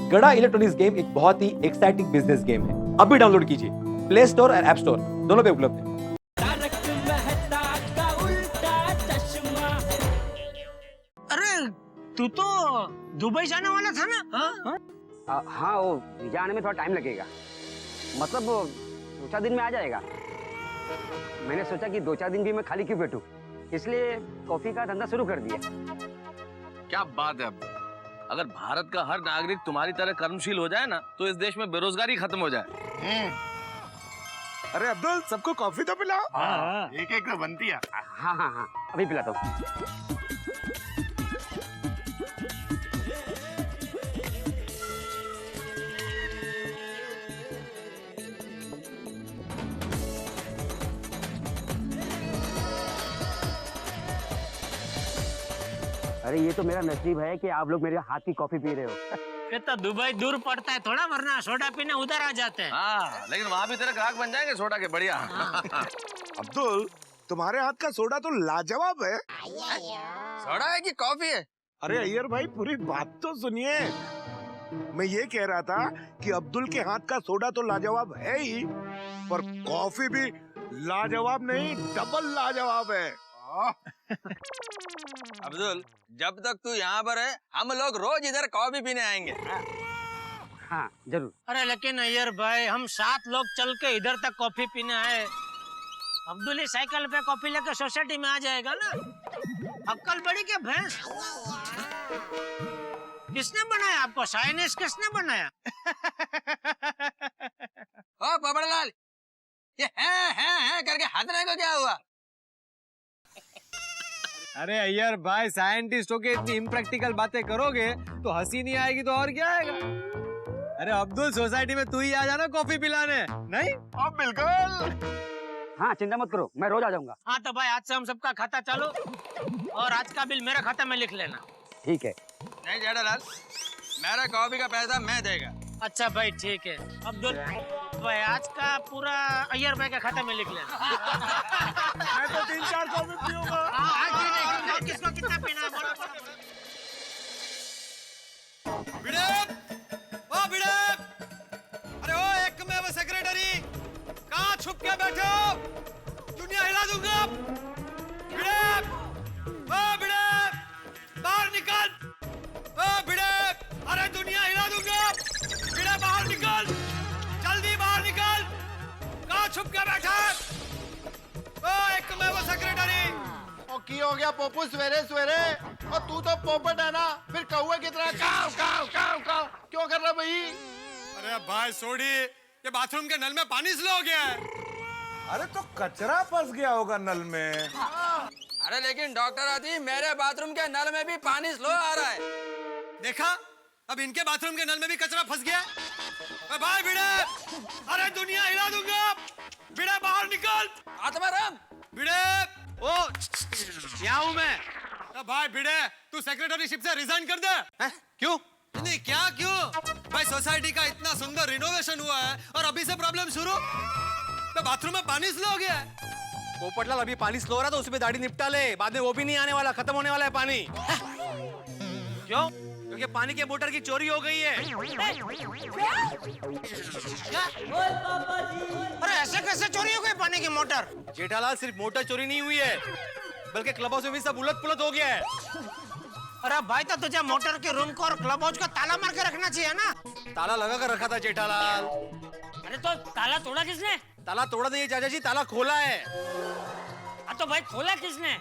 गड़ा electronics game एक बहुत ही एक्साइटिंग बिजनेस गेम है। अभी डाउनलोड कीजिए, प्ले स्टोर और ऐप स्टोर दोनों पे उपलब्ध है। अरे तू तो दुबई जाने वाला था ना? हाँ, वो वीजा आने में थोड़ा टाइम लगेगा, मतलब 2-4 दिन में आ जाएगा। मैंने सोचा कि 2-4 दिन भी मैं खाली क्यों बैठूं, इसलिए कॉफी का धंधा शुरू कर दिया। क्या बात है अब्दुल, अगर भारत का हर नागरिक तुम्हारी तरह कर्मशील हो जाए ना तो इस देश में बेरोजगारी खत्म हो जाए। अरे अब्दुल, सबको कॉफी तो पिलाओ। एक एक तो बनती है। हाँ, अभी पिलाता हूँ। अरे ये तो मेरा नसीब है कि आप लोग मेरे हाथ की कॉफी पी रहे हो। ये तो दुबई दूर पड़ता है थोड़ा, वरना सोडा पीने उधर आ जाते हैं। हाँ, लेकिन वहाँ भी तेरे ग्राहक बन जाएंगे सोडा के, बढ़िया। अब्दुल, तुम्हारे हाथ का सोडा तो लाजवाब है। सोडा है कि कॉफी है? अरे अय्यर भाई, पूरी बात तो सुनिए। मैं ये कह रहा था कि अब्दुल के हाथ का सोडा तो लाजवाब है ही, पर कॉफी भी लाजवाब नहीं, डबल लाजवाब है। अब्दुल, जब तक तू यहाँ पर है हम लोग रोज इधर कॉफी पीने आएंगे। हाँ जरूर। अरे लेकिन अय्यर भाई, हम 7 लोग चल के इधर तक कॉफी पीने आए, अब्दुल ही साइकिल पे कॉफी लेकर सोसाइटी में आ जाएगा ना? अक्कल बड़ी क्या भैंस? किसने बनाया आपको? साइनेस किसने बनाया? ओ पबड़लाल, ये है करके हंसने को क्या हुआ? अरे अय्यर भाई, साइंटिस्ट होके इतनी इम्प्रैक्टिकल बातें करोगे तो हंसी नहीं आएगी तो और क्या आएगा? अरे अब्दुल, सोसाइटी में तू ही आ जाना कॉफी पिलाने, नहीं? अब बिल्कुल। हाँ चिंता मत करो, मैं रोज आ जाऊंगा। हाँ तो भाई, आज से हम सबका खाता चालू, और आज का बिल मेरे खाते में लिख लेना। ठीक है। नहीं जेठालाल, मेरा कॉफी का पैसा मैं देगा। अच्छा भाई ठीक है। अब्दुल भाई, आज का पूरा अय्यर भाई के खाते में लिख लेना। मैं तो 3-4 कॉफी पीऊंगा। किसको कितना पीना है बोलो। अरे ओ एक में वो सेक्रेटरी, कहाँ छुप के बैठे हो? दुनिया हिला दूंगा। बाहर निकल। अरे दुनिया हिला दूंगा। बाहर निकल, जल्दी बाहर निकल। कहाँ छुप के बैठा? ओ एक में वो सेक्रेटरी। और की हो गया पोपू सवेरे सवेरे? और तू तो पोपट है ना, फिर कौवे की तरह काव काव काव काव क्यों कर रहा भाई? अरे भाई सोडी, ये बाथरूम के नल में पानी स्लो हो गया है। अरे तो कचरा फंस गया होगा नल में। अरे लेकिन डॉक्टर आदि, मेरे बाथरूम के नल में भी पानी स्लो आ रहा है। देखा, अब इनके बाथरूम के नल में भी कचरा फंस गया। भाई भिड़े, अरे दुनिया हिला दूंगा। भिड़े बाहर निकल। आत्माराम, भिड़े, ओ यहाँ हूँ मैं। भाई भिड़े, तू सेक्रेटरीशिप से रिजाइन कर दे। क्यों? नहीं क्या क्यों? भाई सोसाइटी का इतना सुंदर रिनोवेशन हुआ है और अभी से प्रॉब्लम शुरू। तो बाथरूम में पानी स्लो हो गया है। पोपटलाल, अभी पानी स्लो हो रहा तो उसमें दाढ़ी निपटा ले, बाद में वो भी नहीं आने वाला, खत्म होने वाला है पानी। क्यों? क्योंकि पानी के मोटर की चोरी हो गई है। अरे ऐसे कैसे चोरी हो गई पानी की मोटर? जेठालाल, सिर्फ मोटर चोरी नहीं हुई है, बल्कि क्लब हाउस में भी सब उलट पुलट हो गया है। अरे भाई, तो तुझे मोटर के रूम को और क्लब हाउस को ताला मार के रखना चाहिए ना? ताला लगा कर रखा था जेठालाल। अरे तो ताला तोड़ा किसने? ताला तोड़ा नहीं है चाचा जी, ताला खोला है। तो भाई खोला किसने?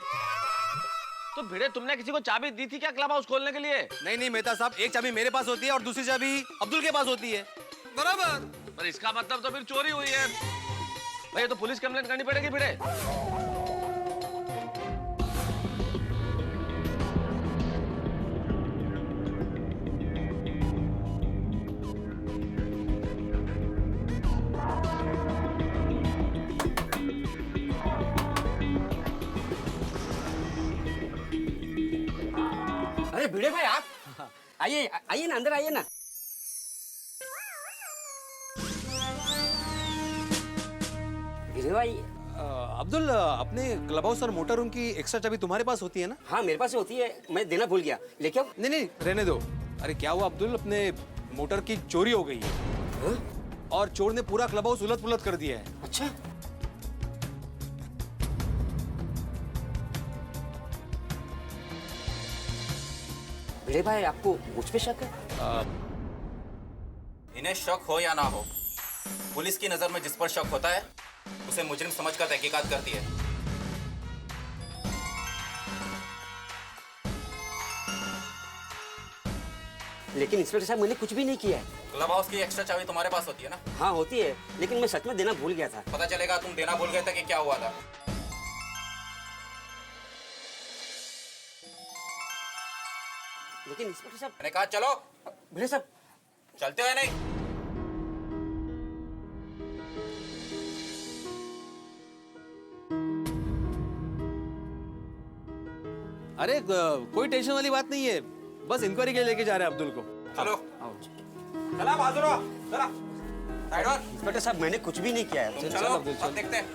तो भिड़े, तुमने किसी को चाबी दी थी क्या क्लब हाउस खोलने के लिए? नहीं मेहता साहब, एक चाबी मेरे पास होती है और दूसरी चाबी अब्दुल के पास होती है। बराबर, पर इसका मतलब तो फिर चोरी हुई है। भाई तो पुलिस कंप्लेंट करनी पड़ेगी भिड़े। अरे भिड़े भाई, आप आइए आइए ना, अंदर आइए ना। भिड़े भाई, अब्दुल, अपने क्लब हाउस और मोटर रूम की एक्स्ट्रा चाबी तुम्हारे पास होती है ना? हाँ मेरे पास होती है, मैं देना भूल गया, लेके आओ। नहीं रहने दो। अरे क्या हुआ अब्दुल, अपने मोटर की चोरी हो गई है और चोर ने पूरा क्लब हाउस उलट पुलट कर दिया है। अच्छा, भिड़े भाई आपको मुझ पे शक है? इन्हें शक हो या ना हो, पुलिस की नजर में जिस पर शक होता है उसे मुजरिम समझकर तहकीकात करती है। लेकिन इंस्पेक्टर साहब मैंने कुछ भी नहीं किया है। क्लब हाउस की एक्स्ट्रा चाबी तुम्हारे पास होती है ना? हाँ होती है, लेकिन मैं सच में देना भूल गया था। पता चलेगा तुम देना भूल गए थे कि क्या हुआ था। लेकिन इंस्पेक्टर साहब, मैंने कहा चलो, भिड़े साहब, चलते हो या नहीं? अरे कोई टेंशन वाली बात नहीं है, बस इंक्वायरी के लिए लेके जा रहे हैं अब्दुल को। चलो चला बाजू रहो, चला साइड और इंस्पेक्टर साहब मैंने कुछ भी नहीं किया है। तुम चलो, अब देखते हैं।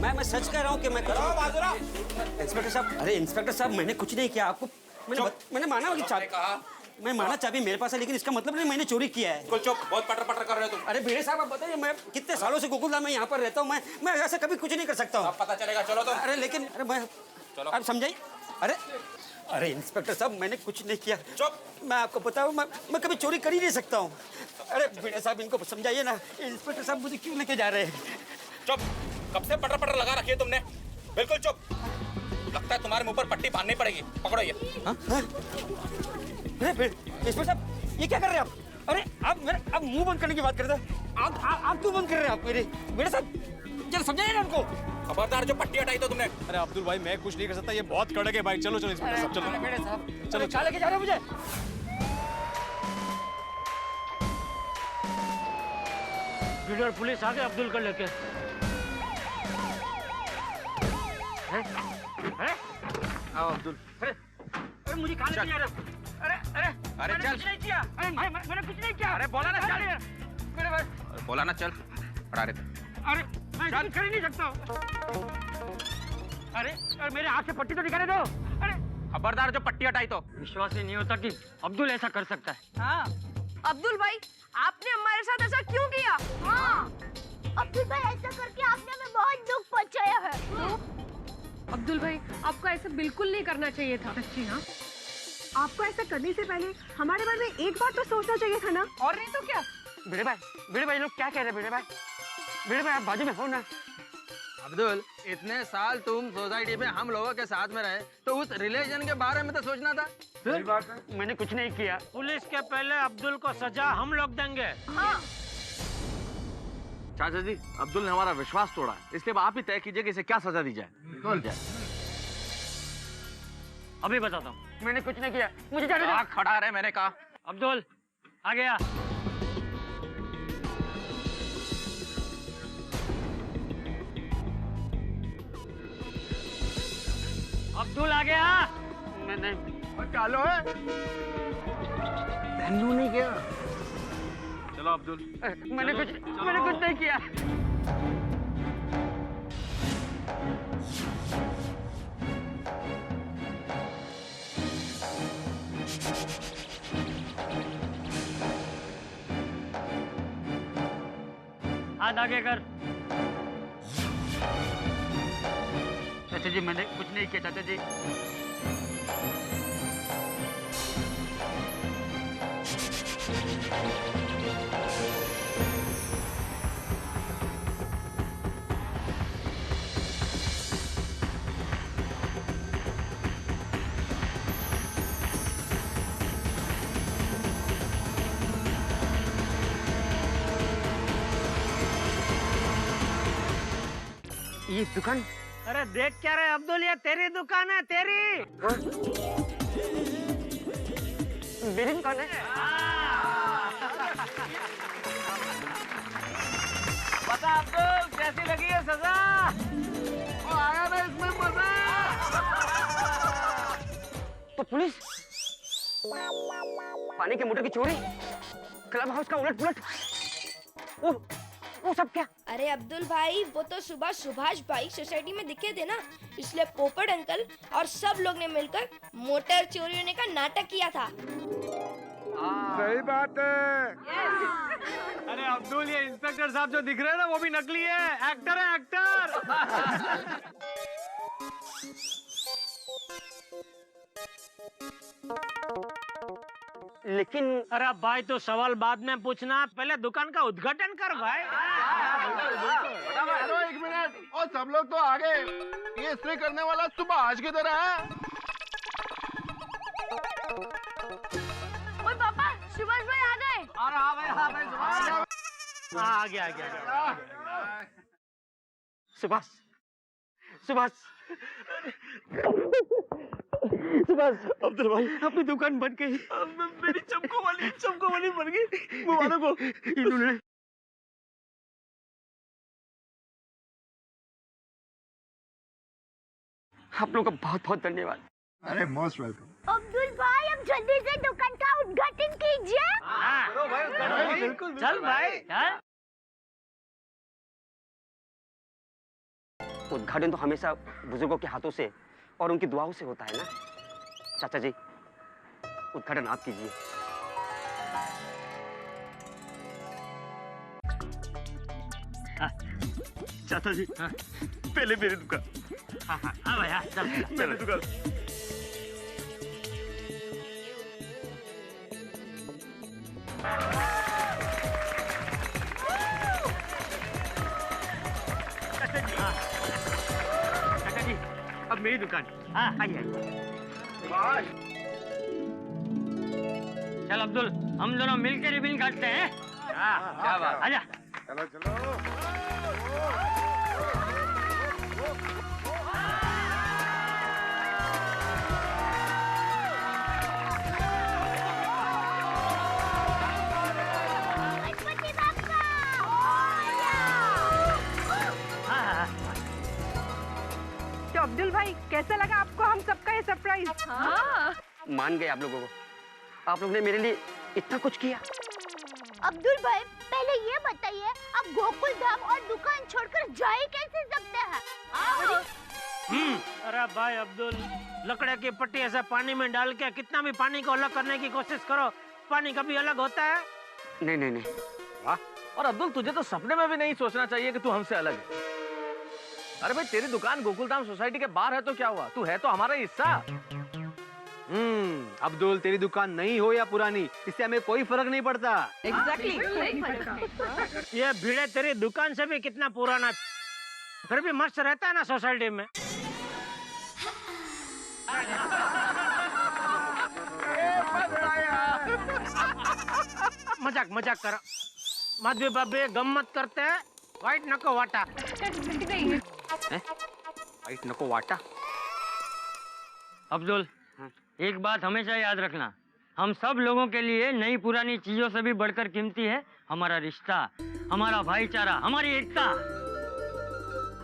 मैं सच कह रहा हूँ कि मैं चलो बाजू रहो। इंस्पेक्टर साहब, अरे इंस्पेक्टर साहब मैंने कुछ नहीं किया। आपको मैंने माना कि चाबी, कहा मैं माना चाबी मेरे पास है, लेकिन इसका मतलब नहीं मैंने चोरी किया है। बिल्कुल चुप, बहुत पटर पटर कर रहे हो तुम। अरे भिड़े साहब आप बताइए, मैं कितने सालों से गोकुलधाम में यहाँ पर रहता हूँ, मैं ऐसा कभी कुछ नहीं कर सकता हूँ। अब पता चलेगा, चलो तुम। अरे लेकिन अरे मैं चलो। आप समझाइए। अरे इंस्पेक्टर साहब मैंने कुछ नहीं किया। चुप। मैं आपको बताऊँ, मैं कभी चोरी कर ही नहीं सकता हूँ। अरे भिड़े साहब इनको समझाइए ना, इंस्पेक्टर साहब मुझे क्यों लेके जा रहे हैं? चुप, कब से पटर पटर लगा रखी है तुमने? बिल्कुल चुप। लगता है तुम्हारे मुंह पर पट्टी बांधनी पड़ेगी। पकड़ो ये। अरे इंस्पेक्टर साहब ये क्या कर रहे हैं आप? अरे आप मुंह बंद करने की बात कर रहे हैं। आप क्यों बंद कर रहे हैं? आप मेरे साथ जरा समझाइए ना उनको। खबरदार, जो पट्टी हटाई तो तुमने। अरे अब्दुल भाई मैं कुछ नहीं कर सकता, ये बहुत कड़क है भाई। चलो चलो इंस्पेक्टर साहब, चलो मेरे साहब चलो क्या लेके जा रहे हो मुझे? लीडर पुलिस आ गए अब्दुल को लेके। आओ अब्दुल। अरे मुझे कहाँ लेके जा रहे हो? अरे मैंने चल। कुछ नहीं किया। अरे मैंने कुछ नहीं किया। अरे बोला ना चल। मेरे भाई, बोला ना चल, पड़ा रहे थे। अरे मैं कुछ कर ही नहीं सकता हूँ। अरे मेरे हाथ से पट्टी तो दिखाने दो। अरे खबरदार, जो पट्टी हटाई तो। विश्वास ही नहीं होता कि अब्दुल ऐसा कर सकता है। हाँ अब्दुल भाई, आपने हमारे साथ ऐसा क्यों किया? हाँ, अब्दुल भाई ऐसा करके आपने हमें बहुत दुख पहुंचाया है। अब्दुल भाई आपको ऐसा बिल्कुल नहीं करना चाहिए था। सच्ची ना, आपको ऐसा करने से पहले हमारे बारे में एक बार तो सोचना चाहिए था ना। और नहीं तो क्या? भिड़े भाई लोग क्या कह रहे हैं? भिड़े भाई आप बाजू में हो ना। अब्दुल, इतने साल तुम सोसाइटी में हम लोगों के साथ में रहे, तो उस रिलेशन के बारे में तो सोचना था। सही बात है, मैंने कुछ नहीं किया। पुलिस के पहले अब्दुल को सजा हम लोग देंगे। हाँ, चाचा जी, अब्दुल ने हमारा विश्वास तोड़ा है, इसलिए अब आप ही तय कीजिए कि इसे क्या सजा दी जाए। कौन जाए? अभी बताता हूँ। मैंने कुछ नहीं किया, मुझे जाने दो। खड़ा रहे, मैंने कहा। अब्दुल आ गया। अब्दुल आ गया। मैंने चालो है। नहीं किया। चलो अब्दुल। मैंने कुछ नहीं किया। हाथ आगे कर। चाचा जी मैंने कुछ नहीं किया। चाचा जी ये दुकान। अरे देख क्या रहे अब्दुल, ये तेरी दुकान है, तेरी। मेरी दुकान है। बता अब्दुल, कैसी लगी है सजा? वो आया ना इसमें मजा। तो पुलिस, पानी के मोटर की चोरी, क्लब हाउस का उलट पुलट, वो सब क्या? अरे अब्दुल भाई, वो तो सुबह सुभाष भाई सोसाइटी में दिखे थे ना, इसलिए पोपट अंकल और सब लोग ने मिलकर मोटर चोरी होने का नाटक किया था। सही बात है। अरे अब्दुल, ये इंस्पेक्टर साहब जो दिख रहे हैं ना, वो भी नकली है, एक्टर है, एक्टर। लेकिन अरे भाई तो सवाल बाद में पूछना, पहले दुकान का उद्घाटन कर भाई। एक मिनट, और सब लोग तो आ गए, ये इस्त्री करने वाला सुबह आज की तरह है। ओए पापा, सुभाष भाई आ गए। अरे हाँ भाई, हाँ भाई, हाँ, आ गया। सुभाष, सुभाष, सुभाष, अब्दुल भाई अपनी दुकान बन गई। मेरी चमको वाली बन गई। मुबारक हो। इन्होंने आप लोगों का बहुत बहुत धन्यवाद। अरे मोस्ट वेलकम। अब्दुल भाई, अब जल्दी से दुकान का उद्घाटन कीजिए। बिल्कुल चल भाई, चल। उद्घाटन तो हमेशा बुजुर्गों के हाथों से और उनकी दुआओं से होता है ना। चाचा जी, उद्घाटन आप कीजिए। चाचा जी, पहले मेरी दुकान। हाँ भाई, हाँ, चल। मेरी दुकान। चाचा जी, अब मेरी दुकान। हाँ, आइए आइए। चल अब्दुल, हम दोनों मिलकर रिबन काटते हैं। क्या बात। आजा। चलो चलो। गणपति बाप्पा। तो अब्दुल भाई, कैसा लगा आपको हम सबका ये सरप्राइज? हाँ। मान गए आप लोगों को। आप लोग ने मेरे लिए इतना कुछ किया। अब्दुल भाई, पहले ये बताइए, आप गोकुल धाम और दुकान छोड़कर जा ही कैसे सकते हैं? अरे भाई अब्दुल, लकड़े की पट्टी ऐसा पानी में डाल के कितना भी पानी को अलग करने की कोशिश करो, पानी कभी अलग होता है? नहीं नहीं नहीं। वाह। और अब्दुल, तुझे तो सपने में भी नहीं सोचना चाहिए कि तू हमसे अलग है। अरे भाई, तेरी दुकान गोकुलधाम सोसाइटी के बाहर है तो क्या हुआ, तू है तो हमारा हिस्सा। अब्दुल, तेरी दुकान नई हो या पुरानी, इससे हमें कोई फर्क नहीं पड़ता। एग्जैक्टली। ये भीड़े तेरी दुकान से भी कितना पुराना, फिर भी मस्त रहता है ना सोसाइटी में। मजाक मजाक करो, माधवी बाबे गम्मत करते हैं। वाइट नको वाटा। वाइट नको वाटा। अब्दुल, एक बात हमेशा याद रखना, हम सब लोगों के लिए नई पुरानी चीजों से भी बढ़कर कीमती है हमारा रिश्ता, हमारा भाईचारा, हमारी एकता।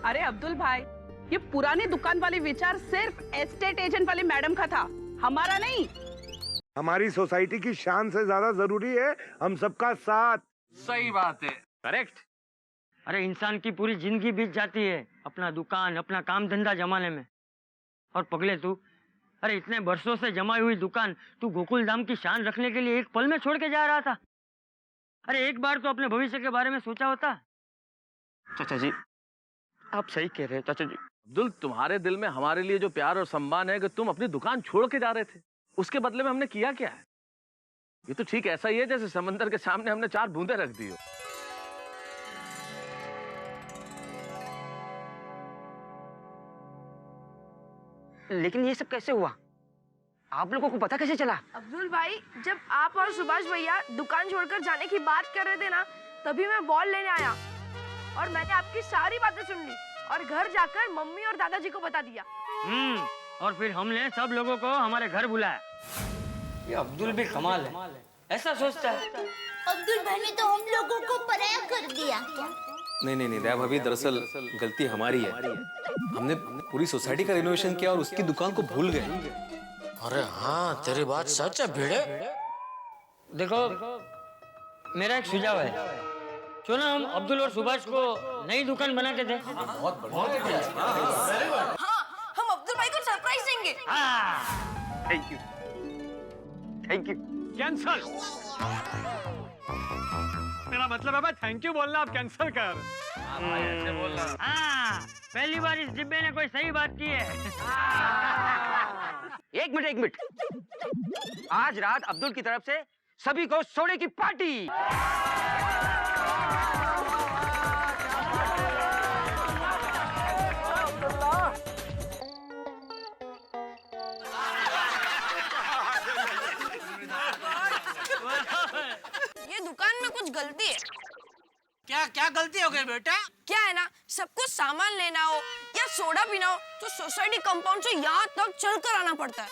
अरे अब्दुल भाई, ये पुरानी दुकान वाली विचार सिर्फ एस्टेट एजेंट वाली मैडम का था, हमारा नहीं। हमारी सोसाइटी की शान से ज्यादा जरूरी है हम सबका साथ। सही बात है। करेक्ट। अरे इंसान की पूरी जिंदगी बीत जाती है अपना दुकान, अपना काम धंधा जमाने में, और पगले तू, अरे इतने बरसों से जमाई हुई दुकान तू गोकुल धाम की शान रखने के लिए एक पल में छोड़ के जा रहा था। अरे एक बार तो अपने भविष्य के बारे में सोचा होता। चाचा जी, आप सही कह रहे हैं चाचा जी। अब्दुल, तुम्हारे दिल में हमारे लिए जो प्यार और सम्मान है कि तुम अपनी दुकान छोड़ के जा रहे थे, उसके बदले में हमने किया क्या है? ये तो ठीक ऐसा ही है जैसे समंदर के सामने हमने 4 बूंदे रख दी हो। लेकिन ये सब कैसे हुआ? आप लोगों को पता कैसे चला? अब्दुल भाई, जब आप और सुभाष भैया दुकान छोड़कर जाने की बात कर रहे थे ना, तभी मैं बॉल लेने आया और मैंने आपकी सारी बातें सुन ली और घर जाकर मम्मी और दादाजी को बता दिया। और फिर हमने सब लोगों को हमारे घर बुलाया। ये अब्दुल भी कमाल है, ऐसा सोचता है। अब्दुल भाई ने तो हम लोगों को पराया कर दिया। नहीं दया भाभी, दरअसल गलती हमारी है। हमने पूरी सोसाइटी का रिनोवेशन किया और उसकी दुकान को भूल गए। अरे हाँ, तेरी बात सच है भिड़े। देखो, मेरा एक सुझाव है, क्यों ना हम अब्दुल और सुभाष को नई दुकान बना के दें। हाँ, हम अब्दुल भाई को सरप्राइज देंगे। Thank you, thank you. Cancel. मेरा मतलब है भाई थैंक यू बोलना, आप कैंसल कर। भाई ऐसे बोल रहा। हाँ, पहली बार इस डिब्बे ने कोई सही बात की है। एक मिनट। आज रात अब्दुल की तरफ से सभी को सोडे की पार्टी। ये दुकान में कुछ गलती है। क्या क्या गलती हो गई बेटा? क्या है ना, सबको सामान लेना हो या सोडा पीना हो तो सोसाइटी कंपाउंड से यहाँ तक चलकर आना पड़ता है,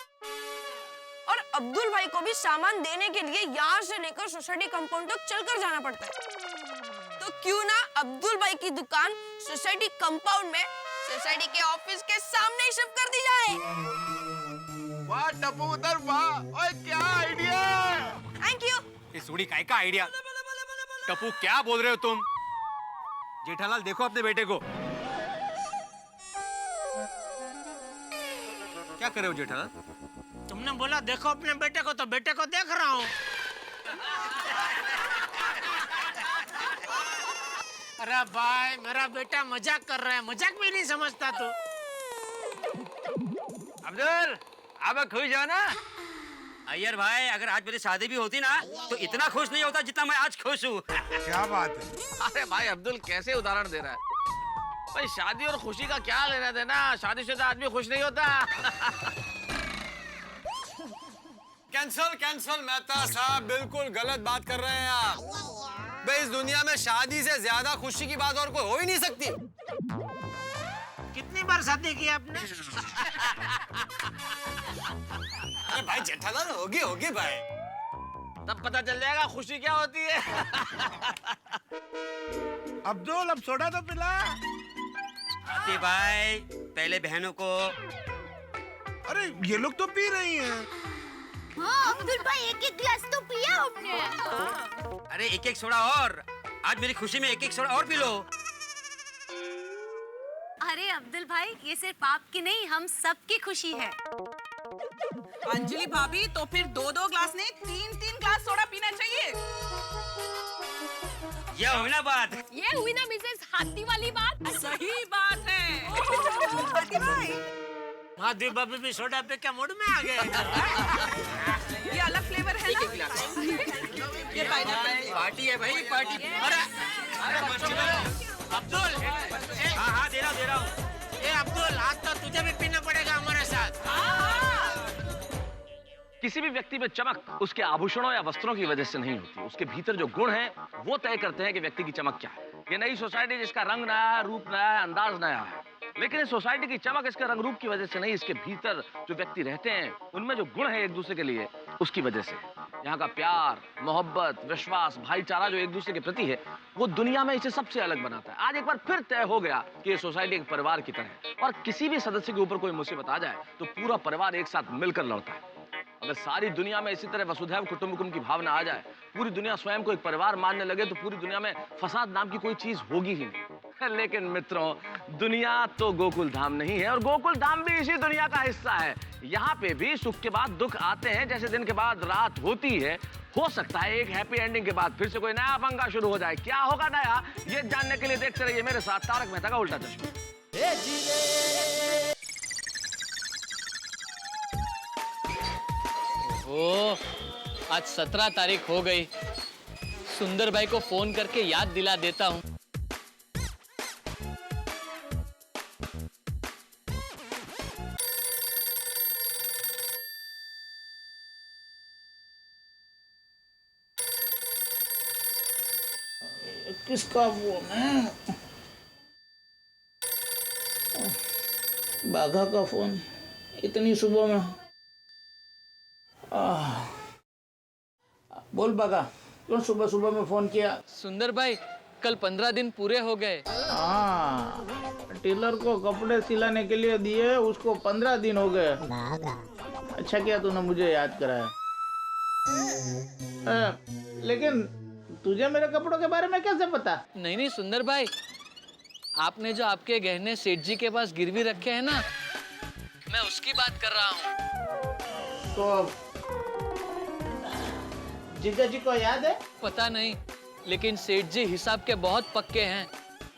और अब्दुल भाई को भी सामान देने के लिए यहाँ से लेकर सोसाइटी कंपाउंड तक चलकर जाना पड़ता है। तो क्यों ना अब्दुल भाई की दुकान सोसाइटी कंपाउंड में सोसाइटी के ऑफिस के सामने ही शिफ्ट कर दी जाए। वाह टप्पू उधर वाह, ओए क्या आइडिया। Thank you. ये सूड़ी काय का आइडिया? टप्पू क्या बोल रहे हो तुम? जेठालाल देखो अपने बेटे को। क्या कर रहे हो जेठालाल? तुमने बोला देखो अपने बेटे को, तो बेटे को देख रहा हूँ। अरे भाई मेरा बेटा मजाक कर रहा है, मजाक भी नहीं समझता तू। अब्दुल अब खुश जाओ ना। अय्यर भाई अगर आज मेरी शादी भी होती ना तो इतना खुश नहीं होता जितना मैं आज खुश हूँ। क्या बात है। अरे भाई अब्दुल कैसे उदाहरण दे रहा है भाई, शादी और खुशी का क्या लेना देना, शादीशुदा आदमी खुश नहीं होता। कैंसल कैंसल मेहता साहब, बिल्कुल गलत बात कर रहे हैं आप। भाई इस दुनिया में शादी से ज्यादा खुशी की बात और कोई हो ही नहीं सकती। कितनी बार शादी की आपने? अरे भाई जेठालाल होगी भाई। तब पता चल जाएगा खुशी क्या होती है। अब्दुल अब सोडा तो पिला। भाई पहले बहनों को। अरे ये लोग तो पी रही हैं। हाँ अब्दुल भाई एक गिलास तो पिया हमने। अरे एक सोडा और, आज मेरी खुशी में एक सोडा और पी लो। अरे अब्दुल भाई ये सिर्फ आपकी नहीं हम सबकी खुशी है। अंजलि भाभी तो फिर 2-2 ग्लास नहीं 3-3 ग्लास सोडा पीना चाहिए। ये हुई ना बात। ये हुई ना मिसेस हाथी वाली बात। सही बात है। हाथी भाई हाथी भाभी भी सोडा पे क्या मूड में आ गए? ये अलग फ्लेवर है ना। ये पाइनएप्पल पार्टी है भाई पार्टी। अरे अब्दुल, हाँ दे रहा हूँ। ए अब्दुल आज तो तुझे भी पीना पड़ेगा हमारे साथ। किसी भी व्यक्ति में चमक उसके आभूषणों या वस्त्रों की वजह से नहीं होती, उसके भीतर जो गुण हैं वो तय करते हैं कि व्यक्ति की चमक क्या है। ये नई सोसाइटी जिसका रंग नया है, रूप नया है, अंदाज नया है, लेकिन इस सोसाइटी की चमक इसके रंग रूप की वजह से नहीं, इसके भीतर जो व्यक्ति रहते हैं उनमें जो गुण है एक दूसरे के लिए उसकी वजह से। यहाँ का प्यार, मोहब्बत, विश्वास, भाईचारा जो एक दूसरे के प्रति है वो दुनिया में इसे सबसे अलग बनाता है। आज एक बार फिर तय हो गया कि ये सोसाइटी एक परिवार की तरह है, और किसी भी सदस्य के ऊपर कोई मुसीबत आ जाए तो पूरा परिवार एक साथ मिलकर लड़ता है। अगर सारी दुनिया में इसी तरह वसुधैव कुटुंबकम की भावना आ जाए, पूरी दुनिया स्वयं को एक परिवार मानने लगे, तो पूरी दुनिया में फसाद नाम की कोई चीज होगी ही नहीं। लेकिन मित्रों, दुनिया तो गोकुल धाम नहीं है, और गोकुल धाम भी इसी दुनिया का हिस्सा है। यहाँ पे भी सुख के बाद दुख आते हैं, जैसे दिन के बाद रात होती है। हो सकता है एक हैप्पी एंडिंग के बाद फिर से कोई नया पंगा शुरू हो जाए। क्या होगा नया, ये जानने के लिए देखते रहिए मेरे साथ तारक मेहता का उल्टा चश्मा। ओ, आज 17 तारीख हो गई। सुंदर भाई को फोन करके याद दिला देता हूँ। किसका फोन है? बाघा का फोन इतनी सुबह में। बोल बाघा, क्यों सुबह सुबह में फोन किया? सुंदर भाई कल 15 दिन पूरे हो गए। हाँ, टेलर को कपड़े सिलाने के लिए दिए, उसको 15 दिन हो गए। अच्छा किया तूने मुझे याद कराया। लेकिन तुझे मेरे कपड़ों के बारे में कैसे पता? नहीं सुंदर भाई, आपने जो आपके गहने सेठ जी के पास गिरवी रखे हैं ना, मैं उसकी बात कर रहा हूँ। तो जीजा जी को याद है? पता नहीं, लेकिन सेठ जी हिसाब के बहुत पक्के हैं,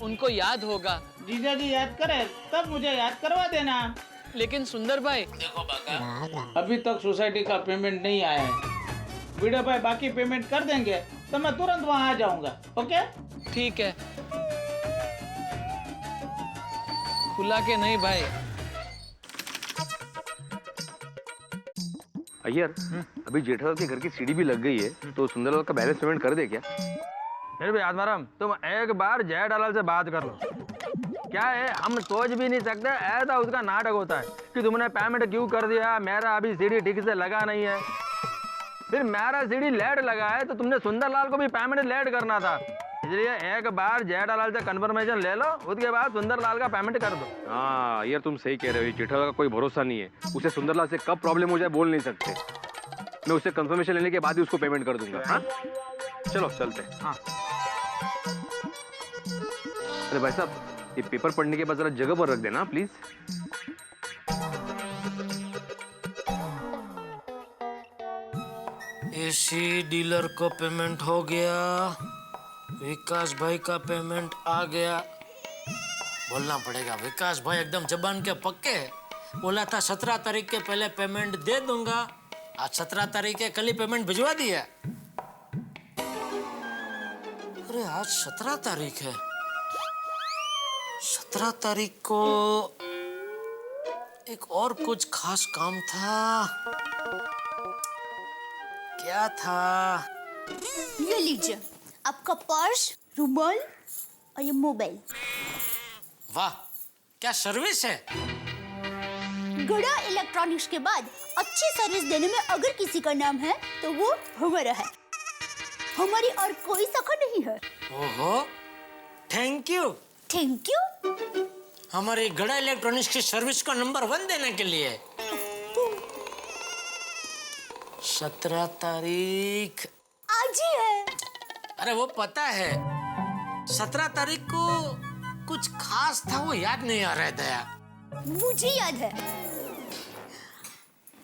उनको याद होगा। जीजा जी याद करे तब मुझे याद करवा देना। लेकिन सुंदर भाई, देखो बाका, अभी तक सोसाइटी का पेमेंट नहीं आया है। वीडियो भाई बाकी पेमेंट कर देंगे तो मैं तुरंत वहाँ आ जाऊंगा। ओके? ठीक है। खुला के नहीं भाई? अय्यर, अभी जेठालाल के घर की सीढ़ी भी लग गई है, तो सुंदरलाल का बैलेंस पेमेंट कर दे क्या? फिर भी आत्माराम, तुम एक बार जेठालाल से बात कर लो। क्या है, हम सोच भी नहीं सकते, ऐसा उसका नाटक होता है कि तुमने पेमेंट क्यों कर दिया, मेरा अभी सीढ़ी ठीक से लगा नहीं है। फिर मेरा सीढ़ी लेट लगा है तो तुमने सुंदरलाल को भी पेमेंट लेट करना था, इसलिए एक बार जेठालाल से कंफर्मेशन ले लो, उसके बाद सुंदरलाल का पेमेंट कर दो। हाँ यार, तुम सही कह रहे हो, जेठालाल का कोई भरोसा नहीं है, उसे सुंदरलाल से कब प्रॉब्लम हो जाए बोल नहीं सकते। मैं उससे कंफर्मेशन लेने के बाद ही उसको पेमेंट कर दूंगा। हाँ चलो चलते हैं। हाँ। अरे भाई साहब, ये पेपर पढ़ने के बाद जरा जगह पर रख देना प्लीज। एसी डीलर को पेमेंट हो गया, विकास भाई का पेमेंट आ गया। बोलना पड़ेगा, विकास भाई एकदम जबान के पक्के है। बोला था 17 तारीख के पहले पेमेंट दे दूंगा, आज 17 तारीख के कल ही पेमेंट भिजवा दिया। अरे आज 17 तारीख है, 17 तारीख को एक और कुछ खास काम था। क्या था? ये लीजिए आपका पर्स, रूमाल और ये मोबाइल। वाह, क्या सर्विस है। गड़ा इलेक्ट्रॉनिक्स के बाद अच्छी सर्विस देने में अगर किसी का नाम है तो वो हमारा है। हमारी और कोई शाखा नहीं है। ओहो, थैंक यू। Thank you. हमारी गड़ा इलेक्ट्रॉनिक्स की सर्विस को नंबर 1 देने के लिए। 17 तारीख आज ही है। अरे वो पता है, 17 तारीख को कुछ खास था, वो याद नहीं आ रहा है दया। मुझे याद है,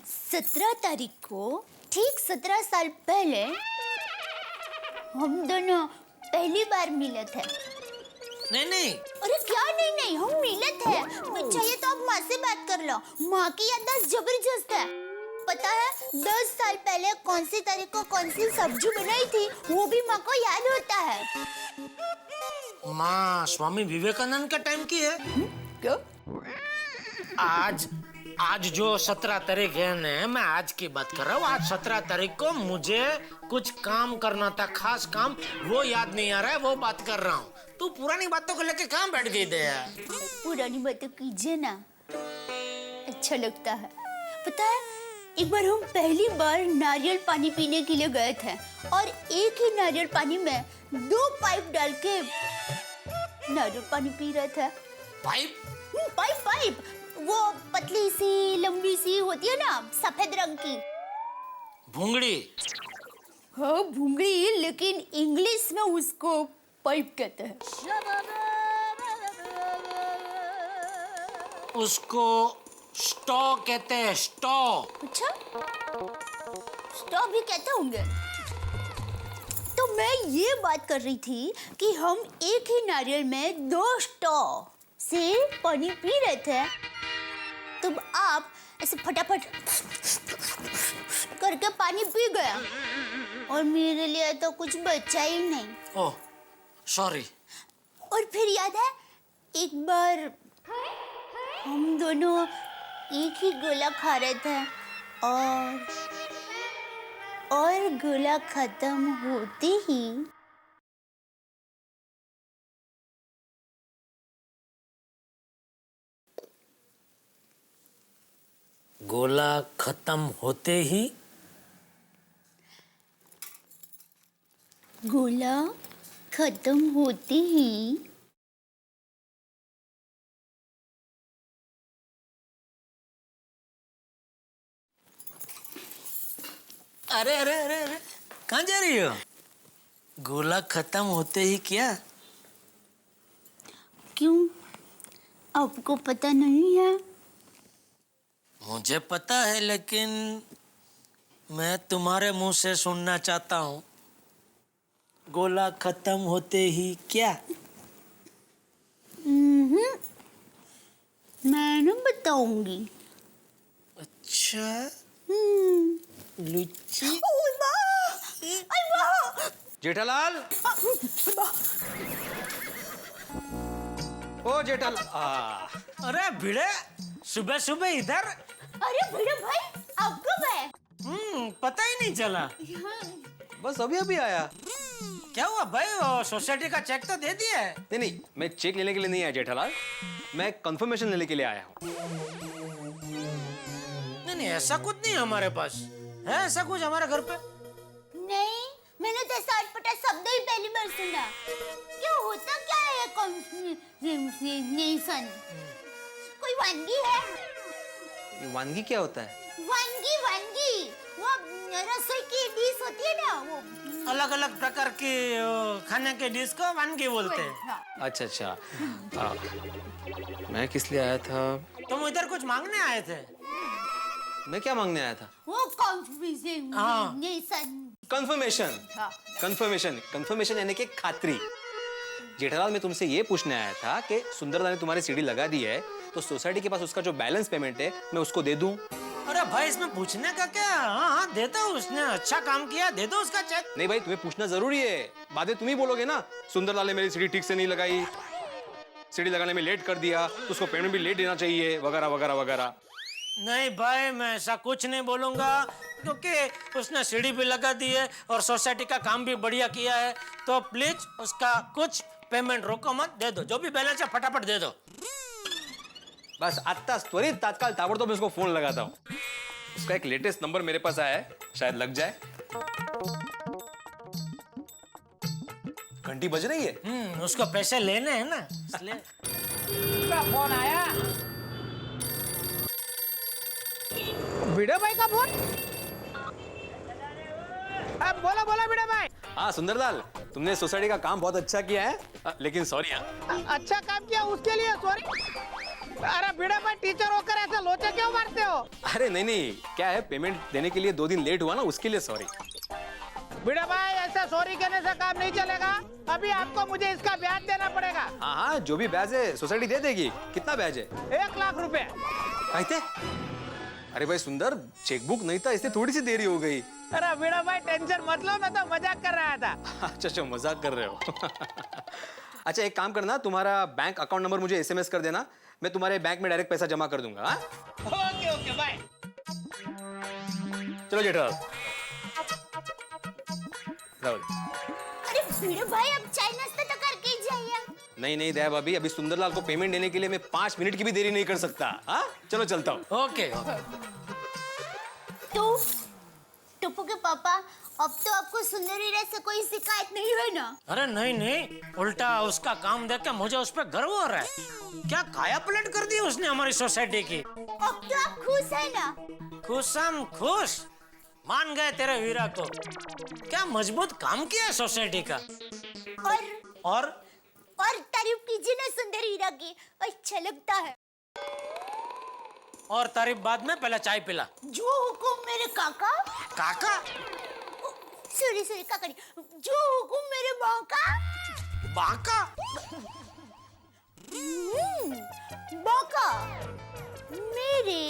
17 तारीख को ठीक 17 साल पहले हम दोनों पहली बार मिले थे। नहीं। अरे क्या नहीं, हम मिले थे। चाहिए तो आप माँ से बात कर लो, माँ की याददाश्त जबरदस्त है। पता है 10 साल पहले कौन सी तारीख को कौन सी सब्जी बनाई थी, वो भी माँ को याद होता है। माँ स्वामी विवेकानंद का टाइम की है। क्या? आज जो 17 तारीख है ना, मैं आज की बात कर रहा हूँ। आज 17 तारीख को मुझे कुछ काम करना था, खास काम, वो याद नहीं आ रहा है, वो बात कर रहा हूँ। तू पुरानी बातों को लेके कहाँ बैठ गई दया? पुरानी बातें कीजिए ना, अच्छा लगता है। पता है एक बार हम पहली बार नारियल पानी पीने के लिए गए थे और एक ही नारियल पानी में 2 पाइप डाल के नारियल पानी पी रहे थे। पाइप? पाइप वो पतली सी लंबी सी होती है ना, सफेद रंग की। भूंगड़ी? हाँ भूंगड़ी, लेकिन इंग्लिश में उसको पाइप कहते हैं। उसको स्टॉ कहते हैं, स्टॉ। अच्छा, स्टॉ भी कहते होंगे। तो मैं ये बात कर रही थी कि हम एक ही नारियल में 2 स्टॉ से पानी पी रहे थे, तब आप ऐसे फटाफट करके पानी पी गया और मेरे लिए तो कुछ बचा ही नहीं। Oh sorry. और फिर याद है एक बार हम दोनों एक ही गोला खा रहे थे और गोला खत्म होते ही गोला खत्म होते ही गोला खत्म होते ही अरे अरे अरे अरे, कहाँ जा रही हो? गोला खत्म होते ही क्या? क्यों, आपको पता नहीं है? मुझे पता है, लेकिन मैं तुम्हारे मुंह से सुनना चाहता हूँ, गोला खत्म होते ही क्या? मैं ना बताऊंगी। अच्छा, लुच्ची। ओए माँ! आई माँ! जेठालाल, ओ जेठालाल। अरे भिड़े, सुबह सुबह इधर? अरे भिड़े भाई, आप कब आए? पता ही नहीं चला। बस अभी अभी आया। क्या हुआ भाई, वो सोसाइटी का चेक तो दे दिया है? नहीं नहीं, मैं चेक लेने के लिए नहीं आया जेठालाल, मैं कंफर्मेशन लेने के लिए आया हूँ। नहीं, ऐसा कुछ नहीं है हमारे पास। है ऐसा कुछ हमारे घर पे? नहीं, मैंने तो साठ-पटा शब्द ही पहली बार सुना। क्या होता क्या है कंफर्मेशन? कोई वानगी है? वानगी क्या होता है? वानगी वो रसोई की डिश होती है ना, वो अलग अलग प्रकार की खाने के डिश को वानगी बोलते हैं। हाँ। अच्छा अच्छा। मैं किस लिए आया था? तुम इधर कुछ मांगने आए थे? मैं क्या मांगने आया था? वो कंफर्मेशन। कंफर्मेशन। हाँ। कंफर्मेशन यानी कि खातरी। जेठालाल, मैं तुमसे ये पूछने आया था कि सुंदरदा ने तुम्हारी सीढ़ी लगा दी है, तो सोसाइटी के पास उसका जो बैलेंस पेमेंट है मैं उसको दे दूं? अरे भाई, इसमें पूछने का क्या? हाँ, देता हूँ, उसने अच्छा काम किया, दे दो उसका चेक। नहीं भाई, तुम्हें पूछना जरूरी है। बाद में तुम ही बोलोगे ना, सुंदरलाल ने मेरी सीढ़ी ठीक से नहीं लगाई, सीढ़ी लगाने में लेट कर दिया, तो उसको पेमेंट भी लेट देना चाहिए, वगैरह वगैरह वगैरह। नहीं भाई, मैं ऐसा कुछ नहीं बोलूंगा, क्योंकि उसने सीढ़ी भी लगा दी है और सोसाइटी का काम भी बढ़िया किया है, तो प्लीज उसका कुछ पेमेंट रोको मत, दे दो। जो भी बैलेंस है फटाफट दे दो। बस आत्ता त्वरित तात्काल ताबड़तोड़ मैं उसको फोन लगाता हूँ। उसका एक लेटेस्ट नंबर मेरे पास आया है, शायद लग जाए। घंटी बज रही है। उसको पैसे लेने हैं ना, इसलिए। फोन आया। भिड़े भाई का फोन? बोला बोला भिड़े भाई। हाँ सुंदरलाल, तुमने सोसाइटी का काम बहुत अच्छा किया है, लेकिन सॉरी। अच्छा काम किया उसके लिए सॉरी? अरे भिड़े भाई, टीचर होकर ऐसे लोचे क्यों मारते हो? अरे नहीं नहीं, क्या है, पेमेंट देने के लिए 2 दिन लेट हुआ ना, उसके लिए सॉरी। भिड़े भाई, ऐसा सॉरी कहने से काम नहीं चलेगा। अभी आपको मुझे इसका ब्याज देना पड़ेगा। हाँ हाँ, जो भी ब्याज है सोसाइटी दे देगी। कितना ब्याज है? 1 लाख रुपए। कहते? अरे भाई सुंदर, चेकबुक नहीं था इसलिए थोड़ी सी देरी हो गई। अरे भिड़े भाई, टेंशन मत लो, मैं तो मजाक कर रहा था। अच्छा अच्छा, मजाक कर रहे हो। अच्छा एक काम करना, तुम्हारा बैंक अकाउंट नंबर मुझे SMS कर देना, मैं तुम्हारे बैंक में डायरेक्ट पैसा जमा कर दूंगा। हाँ? Okay okay bye. चलो जेठालाल। अरे भिड़े भाई, अब चाय नाश्ता तो करके ही जाइए। नहीं नहीं दया भाभी, अभी सुंदरलाल को पेमेंट देने के लिए मैं 5 मिनट की भी देरी नहीं कर सकता। हाँ चलो चलता हूँ। ओके। तो टप्पू के पापा, अब तो आपको सुंदर हीरा से कोई शिकायत नहीं है ना? अरे नहीं नहीं, उल्टा उसका काम देख के मुझे उस पर गर्व हो रहा है। क्या काया पलट कर दी उसने हमारी सोसाइटी की। अब तो आप खुश है ना? खुश हम खुश, मान गए तेरे वीरा को। क्या मजबूत काम किया है सोसाइटी का। और तारीफ कीजिए ना सुंदर हीरा की, अच्छा लगता है। और तारीफ बाद में, पहले चाय पिला। जो हुकुम मेरे काका। काका? सॉरी काका नहीं, जो हुकुम मेरे बाका। बाका? बाका, मेरे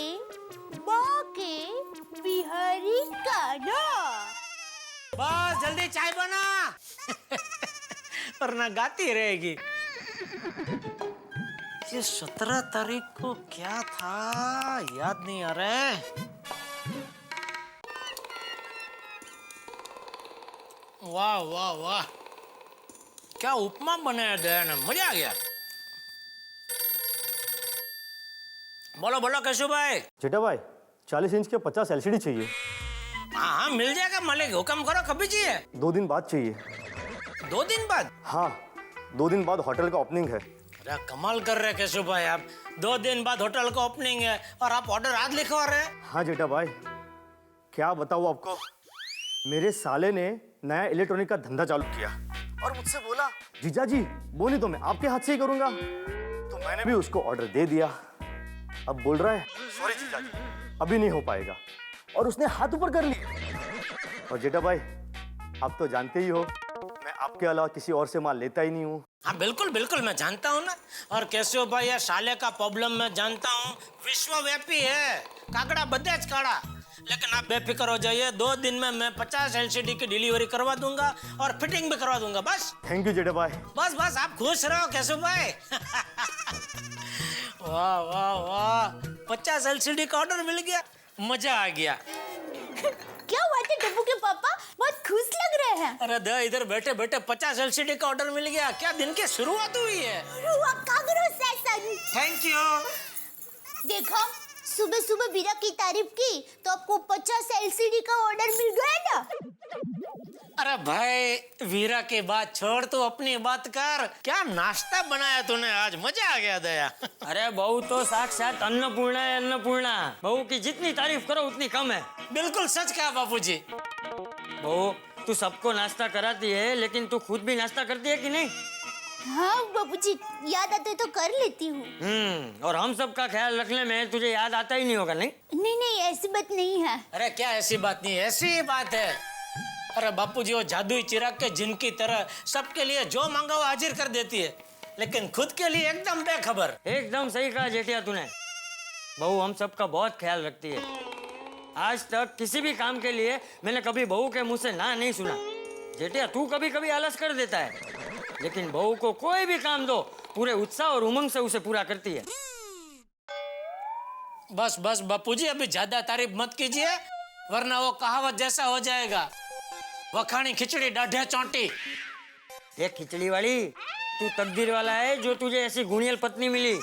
बाके बिहारी का ना। बस जल्दी चाय बना। वरना गाती रहेगी। ये 17 तारीख को क्या था, याद नहीं आ रहा है। वाह वाह वाह, क्या उपमा बनाया दया ने, मजा आ गया। बोलो बोलो केशु भाई। जेठा भाई, 40 इंच के 50 LCD चाहिए। हाँ मिल जाएगा मालिक, हुक्म करो, कभी चाहिए? 2 दिन बाद चाहिए। 2 दिन बाद? हाँ, 2 दिन बाद होटल का ओपनिंग है। अरे कमाल कर रहे केशु भाई आप, 2 दिन बाद होटल का ओपनिंग है और आप ऑर्डर आज लिखवा रहे हैं। हाँ जेठा भाई, क्या बताऊँ आपको, मेरे साले ने नया इलेक्ट्रॉनिक का धंधा चालू किया और मुझसे बोला, जीजा जी वो नहीं तो मैं आपके हाथ से ही करूंगा। तो मैंने भी उसको ऑर्डर दे दिया। अब बोल रहा है, सॉरी जीजा जी, अभी नहीं हो पाएगा, और उसने हाथ ऊपर कर लिया। और जेठा भाई, आप तो जानते ही हो मैं आपके अलावा किसी और से माल लेता ही नहीं हूँ। हाँ बिल्कुल बिल्कुल, मैं जानता हूँ ना। और कैसे हो भाई, ये साले का प्रॉब्लम मैं जानता हूँ, विश्वव्यापी है, काकड़ा बदेज काड़ा। लेकिन आप बेफिक्र हो जाइए, 2 दिन में मैं 50 LCD की डिलीवरी करवा दूंगा और फिटिंग भी करवा दूंगा। बस थैंक यू जेठा भाई। बस बस आप खुश रहो केशव भाई। वाह वाह वाह, 50 LCD का ऑर्डर मिल गया, मजा आ गया। क्या बात है टप्पू के पापा, बहुत खुश लग रहे हैं। अरे दे, इधर बैठे बैठे 50 LCD का ऑर्डर मिल गया, क्या दिन की शुरुआत हुई है। Thank you. देखो, सुबह सुबह वीरा की तारीफ की तो आपको 50 LCD का ऑर्डर मिल गया ना। अरे भाई, वीरा की बात छोड़, तू अपनी बात कर। क्या नाश्ता बनाया तूने आज, मजा आ गया दया। अरे बहू तो साक्षात अन्नपूर्णा है, अन्नपूर्णा। बहू की जितनी तारीफ करो उतनी कम है। बिल्कुल सच कहा बापूजी। बहू, तू सबको नाश्ता कराती है, लेकिन तू खुद भी नाश्ता करती है कि नहीं? हाँ बाबूजी, याद आते तो कर लेती हूँ। और हम सब का ख्याल रखने में तुझे याद आता ही नहीं होगा, नहीं? नहीं, ऐसी बात नहीं है। अरे क्या ऐसी बात नहीं, ऐसी ही बात है। अरे बापूजी वो जादुई चिराग के जिनकी तरह सबके लिए जो मांगा वो हाजिर कर देती है, लेकिन खुद के लिए एकदम बेखबर। एकदम सही कहा जेठिया तूने। बहू हम सबका बहुत ख्याल रखती है। आज तक किसी भी काम के लिए मैंने कभी बहू के मुंह से ना नहीं सुना। जेठिया तू कभी कभी आलस कर देता है, लेकिन बहू को कोई भी काम दो पूरे उत्साह और उमंग से उसे पूरा करती है। बस बस बापूजी, अभी ज्यादा तारीफ मत कीजिए, वरना वो कहावत जैसा हो जाएगा, वखाणी खिचड़ी डाढ़े चौंटी। ये खिचड़ी वाली, तू तकदीर वाला है जो तुझे ऐसी गुणियल पत्नी मिली।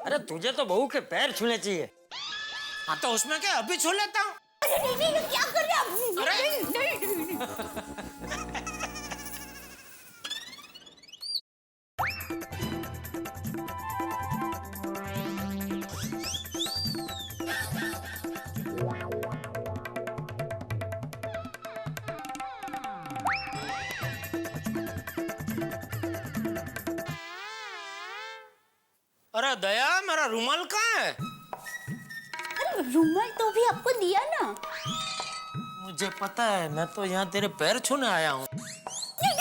अरे तुझे तो बहू के पैर छूने चाहिए। हाँ तो उसमें क्या, अभी छू लेता हूँ। नहीं, क्या कर रहे आप? नहीं। अरे दया, मेरा रुमाल कहाँ है? अरे रुमाल तो भी आपको दिया ना। मुझे पता है, मैं तो यहाँ तेरे पैर छूने आया हूँ। नहीं,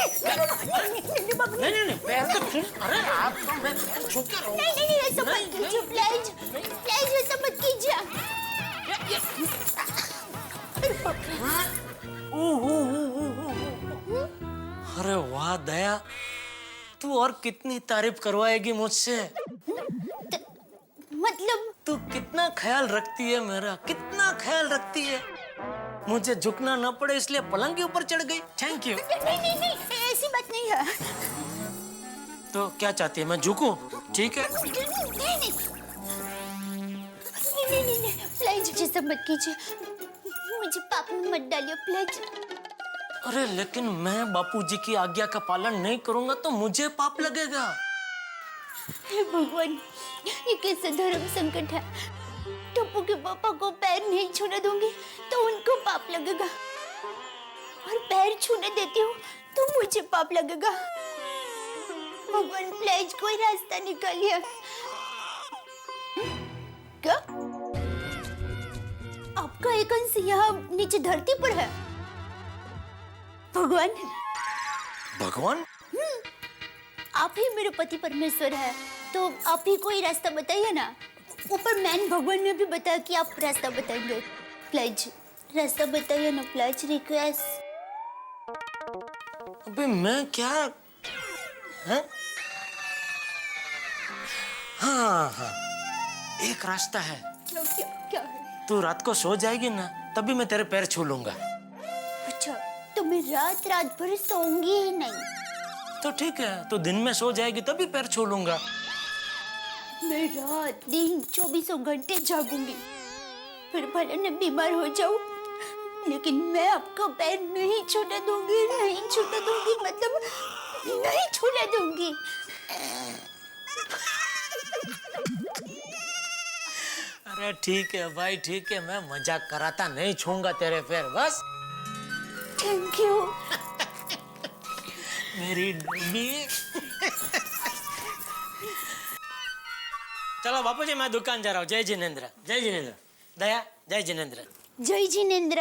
पैर तो छू। अरे आप तो मैं पैर छू के रहूँ। नहीं, ऐसा मत कीजिए प्लीज, ऐसा मत कीजिए। अरे वाह दया, तू और कितनी तारीफ करवाएगी मुझसे। मतलब तू कितना ख्याल रखती है मेरा, कितना ख्याल रखती है। मुझे झुकना न पड़े इसलिए पलंग के ऊपर चढ़ गई। Thank you. नहीं, ऐसी बात नहीं है। तो क्या चाहती है, मैं झुकूं? ठीक है। नहीं, प्लीज ऐसा मत कीजिए, मुझे पाप में मत डालिए प्लीज। अरे लेकिन मैं बापूजी की आज्ञा का पालन नहीं करूंगा तो मुझे पाप लगेगा। हे भगवान, ये कैसा धर्म संकट है। टप्पू के पापा को पैर नहीं छूने दूंगी तो उनको पाप लगेगा, और पैर छूने देती हूँ तो मुझे पाप लगेगा। भगवान प्लीज कोई रास्ता निकालिए। क्या आपका एक अंश यहाँ नीचे धरती पर है? भगवान, भगवान? आप ही मेरे पति परमेश्वर है, तो आप ही कोई रास्ता बताइए ना। ऊपर मैन भगवान ने भी बताया कि आप रास्ता बताएंगे। प्लीज रास्ता बताइए ना प्लीज, रिक्वेस्ट। अबे मैं क्या है? हाँ, एक रास्ता है। क्या है? तू रात को सो जाएगी ना, तभी मैं तेरे पैर छू लूंगा। अच्छा, तो मैं रात भर सोऊंगी ही नहीं। तो ठीक है, तो दिन में सो जाएगी तभी पैर छू लूंगा। मैं रात दिन 24 घंटे जागूंगी, फिर भले मैं बीमार हो जाऊं, लेकिन मैं आपका पैर नहीं छूने दूंगी, नहीं छूने दूंगी, मतलब नहीं छूने दूंगी। अरे ठीक है भाई, ठीक है, मैं मजाक कराता, नहीं छूंगा तेरे पैर, बस। थैंक यू मेरी बेबी। चलो बापूजी, मैं दुकान जा रहा हूँ। जय जिनेंद्र। जय जिनेंद्र। दया, जय जिनेंद्र। जय जिनेंद्र।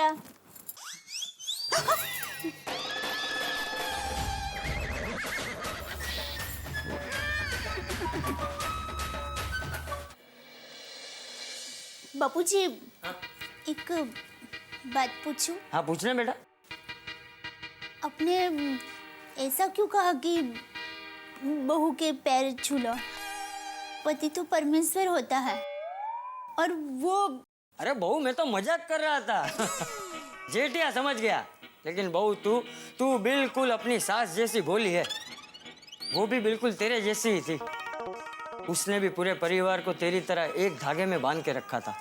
बापूजी एक बात पूछूं? हाँ पूछना बेटा। आपने ऐसा क्यों कहा कि बहू के पैर छू लो? पति तो परमेश्वर होता है और वो। अरे बहू मैं तो मजाक कर रहा था। जेठिया समझ गया, लेकिन बहू तू बिल्कुल अपनी सास जैसी भोली है। वो भी बिल्कुल तेरे जैसी ही थी। उसने भी पूरे परिवार को तेरी तरह एक धागे में बांध के रखा था।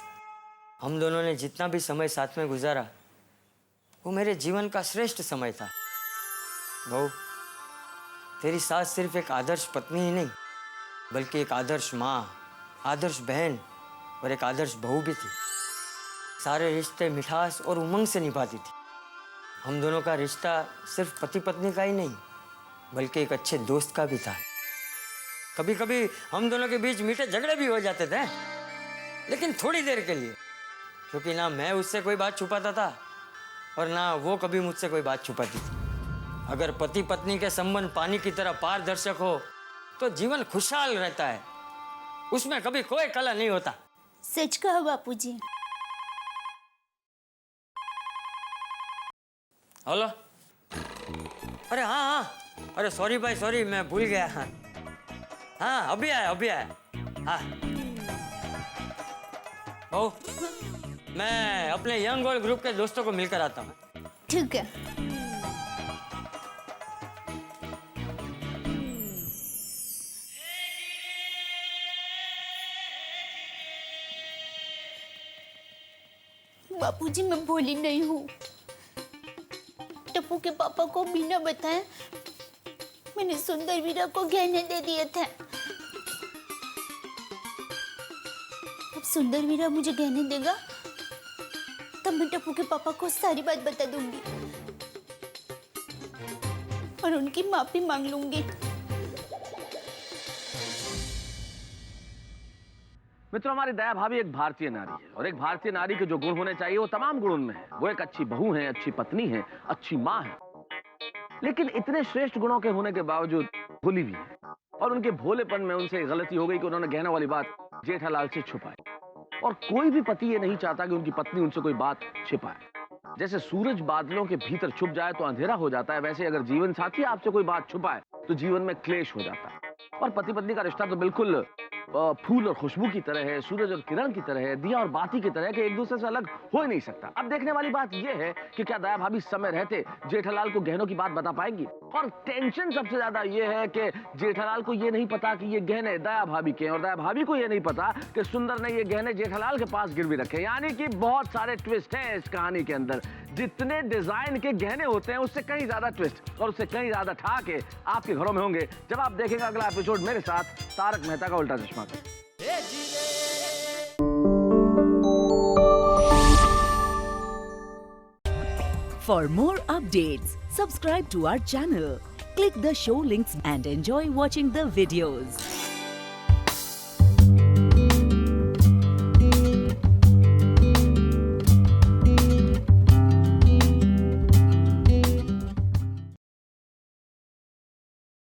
हम दोनों ने जितना भी समय साथ में गुजारा वो मेरे जीवन का श्रेष्ठ समय था। बहू, तेरी सास सिर्फ एक आदर्श पत्नी ही नहीं बल्कि एक आदर्श माँ, आदर्श बहन और एक आदर्श बहू भी थी। सारे रिश्ते मिठास और उमंग से निभाती थी। हम दोनों का रिश्ता सिर्फ पति पत्नी का ही नहीं बल्कि एक अच्छे दोस्त का भी था। कभी कभी हम दोनों के बीच मीठे झगड़े भी हो जाते थे, लेकिन थोड़ी देर के लिए, क्योंकि ना मैं उससे कोई बात छुपाता था और ना वो कभी मुझसे कोई बात छुपाती थी। अगर पति पत्नी के संबंध पानी की तरह पारदर्शक हो तो जीवन खुशहाल रहता है, उसमें कभी कोई कलह नहीं होता। सच कहा बापूजी। हेलो। अरे हाँ, अरे सॉरी भाई सॉरी, मैं भूल गया। हाँ अभी आया। हाँ ओ, मैं अपने यंग वर्ल्ड ग्रुप के दोस्तों को मिलकर आता हूँ। ठीक है। बापूजी मैं भोली नहीं हूँ। टप्पू के पापा को बिना बताए मैंने सुंदर वीरा को गहने दे दिए थे। अब सुंदर वीरा मुझे गहने देगा तब मैं टप्पू के पापा को सारी बात बता दूंगी और उनकी माफी मांग लूंगी। मित्रों, हमारी दया भाभी एक भारतीय नारी है और एक भारतीय नारी के जो गुण होने चाहिए वो तमाम गुण उनमें है। वो एक अच्छी बहू है, अच्छी पत्नी है, अच्छी माँ है, लेकिन इतने श्रेष्ठ गुणों के होने के बावजूद भोली भी है। और उनके भोलेपन में उनसे गलती हो गई कि उन्होंने गहना वाली बात जेठालाल से छुपाई। और कोई भी पति ये नहीं चाहता कि उनकी पत्नी उनसे कोई बात छिपाए। जैसे सूरज बादलों के भीतर छुप जाए तो अंधेरा हो जाता है, वैसे अगर जीवन साथी आपसे कोई बात छुपाए तो जीवन में क्लेश हो जाता है। और पति पत्नी का रिश्ता तो बिल्कुल फूल और खुशबू की तरह है, सूरज और किरण की तरह है, दिया और बाती की तरह है कि एक दूसरे से अलग हो ही नहीं सकता। अब देखने वाली बात यह है कि क्या दया भाभी समय रहते जेठालाल को गहनों की बात बता पाएंगी। और टेंशन सबसे ज्यादा यह है कि जेठालाल को यह नहीं पता कि ये गहने दया भाभी के हैं और दया भाभी को यह नहीं पता कि सुंदर ने ये गहने जेठालाल के पास गिरवी रखे। यानी कि बहुत सारे ट्विस्ट हैं इस कहानी के अंदर। जितने डिजाइन के गहने होते हैं उससे कहीं ज्यादा ट्विस्ट और उससे कहीं ज्यादा ठाके आपके घरों में होंगे जब आप देखेंगे अगला एपिसोड मेरे साथ तारक मेहता का उल्टा चश्मा। For more updates, subscribe to our channel, click the show links and enjoy watching the videos.